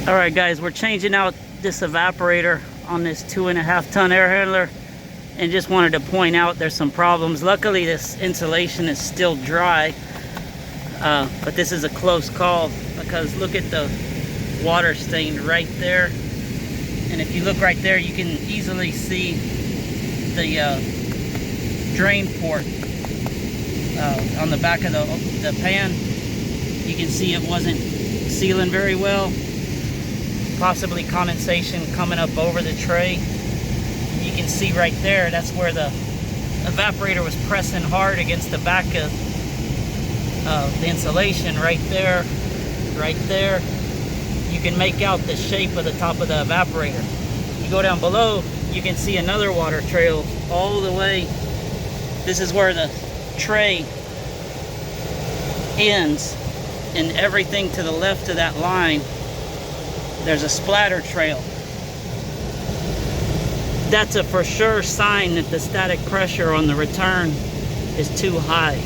All right, guys, we're changing out this evaporator on this 2.5-ton air handler, and just wanted to point out there's some problems. Luckily, this insulation is still dry, but this is a close call because look at the water stain right there. And if you look right there, you can easily see the drain port on the back of the pan. You can see it wasn't sealing very well. Possibly condensation coming up over the tray. You can see right there, that's where the evaporator was pressing hard against the back of the insulation right there, right there. You can make out the shape of the top of the evaporator. You go down below, you can see another water trail all the way. This is where the tray ends, and everything to the left of that line, there's a splatter trail. That's a for sure sign that the static pressure on the return is too high.